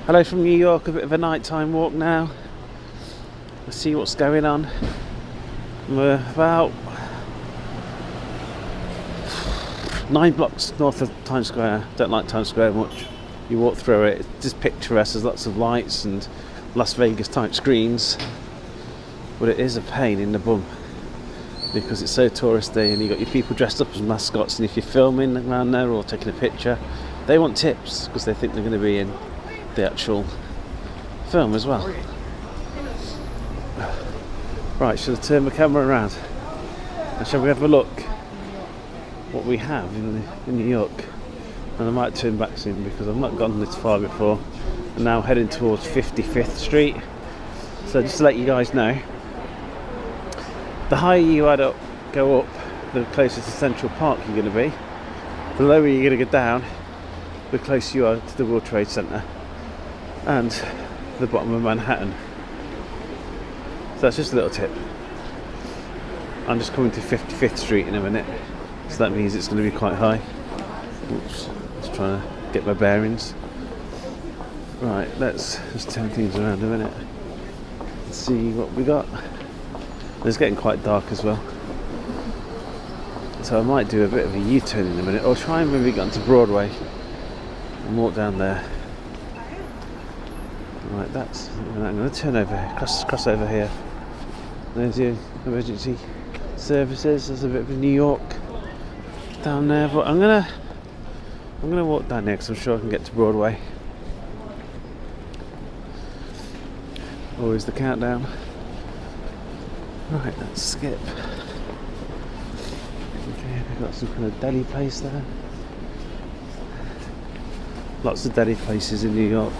Hello from New York, a bit of a nighttime walk now. Let's see what's going on. We're about 9 blocks north of Times Square. Don't like Times Square much. You walk through it, it's just picturesque. There's lots of lights and Las Vegas type screens. But it is a pain in the bum because it's so touristy and you've got your people dressed up as mascots, and if you're filming around there or taking a picture, they want tips because they think they're going to be in the actual film as well. Right, shall I turn my camera around and shall we have a look what we have in New York? And I might turn back soon because I've not gone this far before. I'm now heading towards 55th Street. So just to let you guys know, the higher you go up, the closer to Central Park you're going to be. The lower you're going to go down, the closer you are to the World Trade Center and the bottom of Manhattan. So that's just a little tip. I'm just coming to 55th Street in a minute, so that means it's going to be quite high. Oops, just trying to get my bearings. Right, let's just turn things around a minute and see what we got. It's getting quite dark as well, so I might do a bit of a U-turn in a minute, or try and maybe get onto Broadway and walk down there. Right, I'm going to turn over here, cross over here. There's your emergency services. There's a bit of New York down there, but I'm gonna walk down there because I'm sure I can get to Broadway. Always the countdown. Right, let's skip. Okay, we've got some kind of deli place there. Lots of deli places in New York.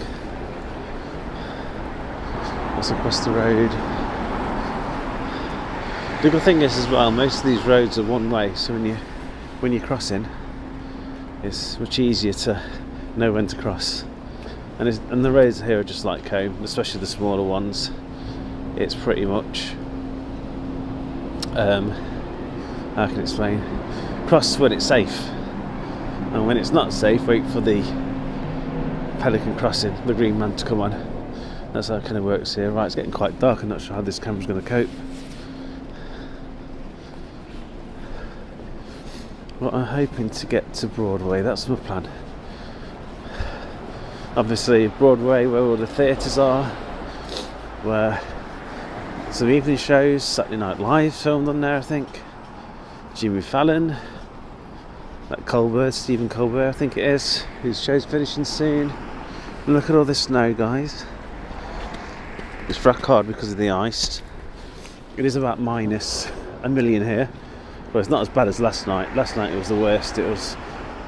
That's across the road. The good thing is as well, most of these roads are one way, so when you're crossing, it's much easier to know when to cross. And the roads here are just like home, especially the smaller ones. It's pretty much, how can I explain? Cross when it's safe, and when it's not safe, wait for the pelican crossing, the green man, to come on. That's how it kind of works here. Right, it's getting quite dark. I'm not sure how this camera's going to cope. Well, I'm hoping to get to Broadway. That's my plan. Obviously, Broadway, where all the theatres are, where some evening shows, Saturday Night Live filmed on there, I think. Jimmy Fallon, that Stephen Colbert, I think it is, whose show's finishing soon. And look at all this snow, guys. It's rock hard because of the ice. It is about minus a million here, but it's not as bad as last night. Last night it was the worst. It was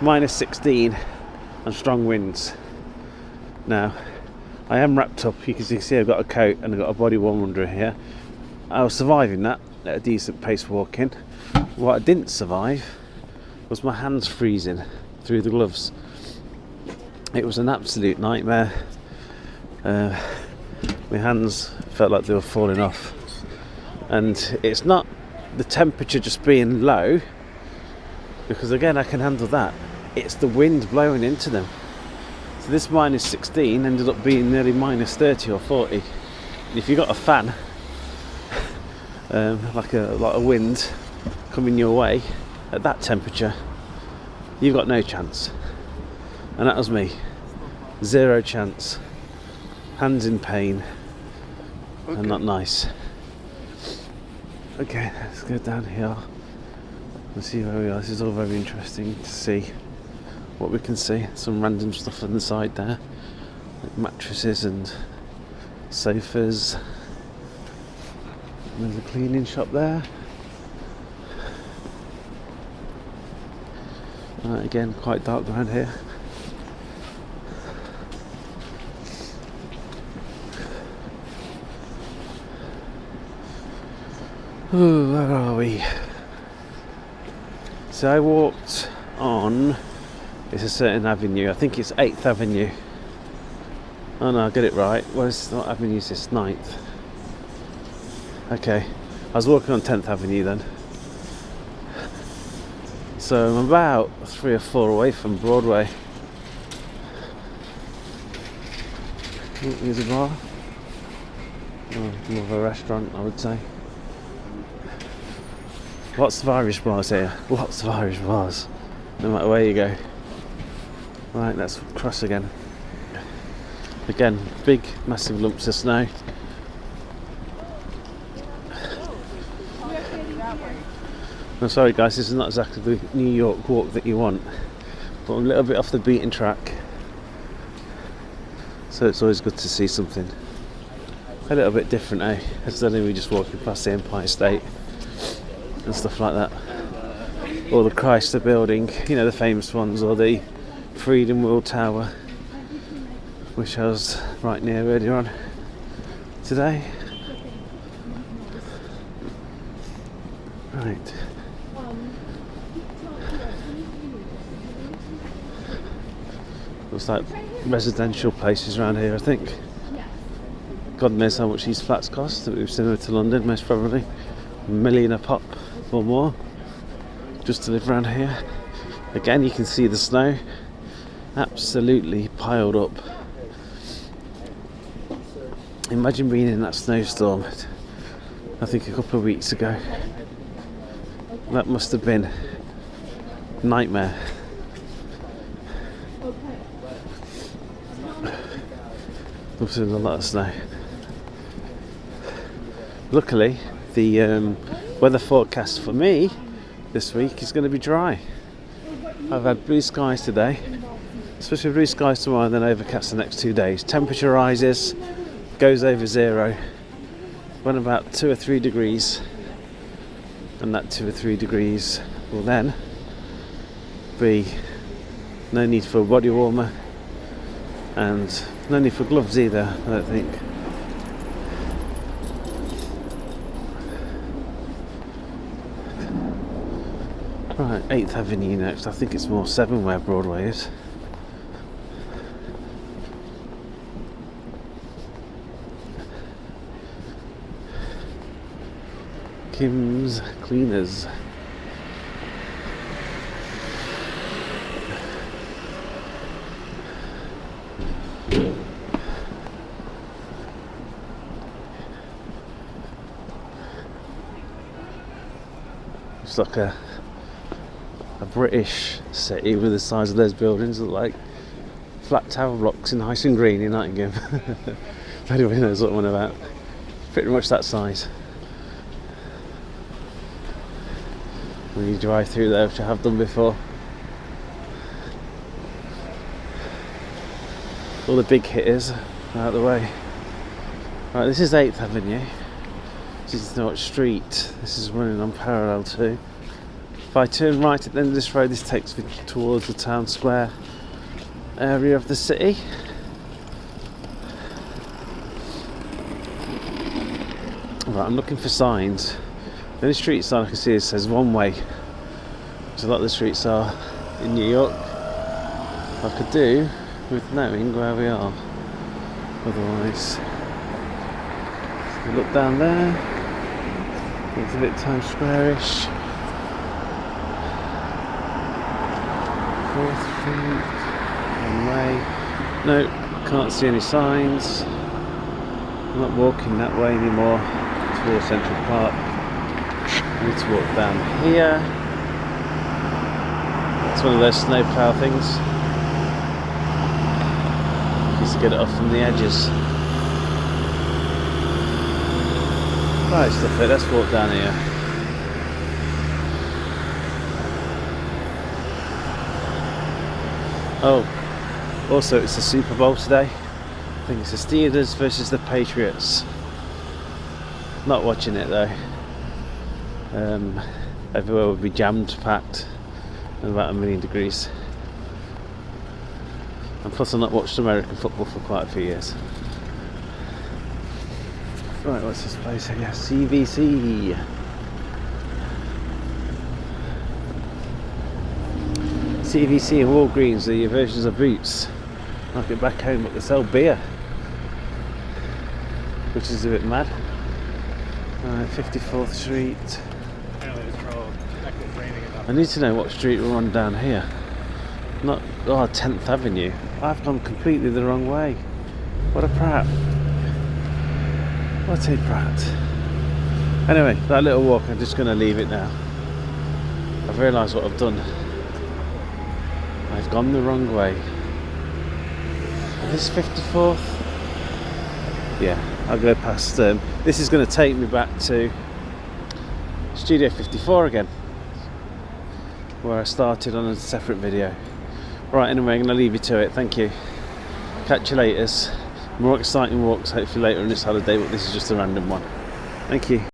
minus 16 and strong winds. Now, I am wrapped up. You can see I've got a coat and I've got a body warmer under here. I was surviving that at a decent pace walking. What I didn't survive was my hands freezing through the gloves. It was an absolute nightmare. My hands felt like they were falling off, and it's not the temperature just being low, because again I can handle that. It's the wind blowing into them. So this minus 16 ended up being nearly minus 30 or 40. And if you've got a fan, like a lot of wind coming your way at that temperature, you've got no chance. And that was me. Zero chance. Hands in pain. Okay. And not nice. Okay, let's go down here and see where we are. This is all very interesting to see what we can see. Some random stuff on the side there, like mattresses and sofas. And there's a cleaning shop there. Right, again, quite dark around here. Ooh, where are we? So I walked on, it's a certain avenue, I think it's 8th Avenue. Oh no, I get it right. What avenue is this? 9th. Okay, I was walking on 10th Avenue then. So I'm about 3 or 4 away from Broadway. Oh, here's a bar. Oh, more of a restaurant, I would say. Lots of Irish bars here. Lots of Irish bars. No matter where you go. Right, let's cross again. Again, big, massive lumps of snow. I'm sorry guys, this is not exactly the New York walk that you want, but I'm a little bit off the beaten track, so it's always good to see something a little bit different, eh? Instead of me just walking past the Empire State and stuff like that, or the Chrysler Building, you know, the famous ones, or the Freedom Wheel Tower, which I was right near earlier on today. Right. Looks like residential places around here, I think. God knows how much these flats cost. It was similar to London, most probably. $1 million a pop or more, just to live around here. Again, you can see the snow absolutely piled up. Imagine being in that snowstorm, I think a couple of weeks ago. That must have been a nightmare. There's a lot of snow. Luckily, the weather forecast for me this week is going to be dry. I've had blue skies today, especially blue skies tomorrow, and then overcast the next 2 days. Temperature rises, goes over zero, when about 2 or 3 degrees, and that 2 or 3 degrees will then be no need for a body warmer, and no need for gloves either, I don't think. Right, 8th Avenue next. I think it's more 7 where Broadway is. Kim's Cleaners. It's like a British city with the size of those buildings, look like flat tower blocks in Hyson Green in Nottingham. If anybody knows what I'm on about. Pretty much that size. When you drive through there, which I have done before. All the big hitters are out of the way. Right, this is 8th Avenue. This is not street. This is running on parallel to. If I turn right at the end of this road, this takes me towards the town square area of the city. Right, I'm looking for signs. The only street sign I can see says one way, which a lot of the streets are in New York. I could do with knowing where we are. Otherwise, we look down there. It's a bit Times Square-ish. 4th Street, one way. No, can't see any signs. I'm not walking that way anymore towards Central Park. I need to walk down here. It's one of those snowplow things. Just to get it off from the edges. Right, stuff it. Let's walk down here. Oh, also it's the Super Bowl today. I think it's the Steelers versus the Patriots. Not watching it though. Everywhere would be jammed, packed, and about 1 million degrees. And plus I've not watched American football for quite a few years. Right, what's this place here? CVC. CVC and Walgreens are your versions of Boots. Like it back home, but they sell beer, which is a bit mad. 54th Street. I need to know what street we're on down here. Not 10th Avenue. I've gone completely the wrong way. What a prat. What a prat. Anyway, that little walk, I'm just going to leave it now. I've realised what I've done. I've gone the wrong way. Is this 54th? Yeah, I'll go past. This is going to take me back to Studio 54 again, where I started on a separate video. Right, anyway, I'm going to leave you to it. Thank you. Catch you later. More exciting walks hopefully later in this holiday, but this is just a random one. Thank you.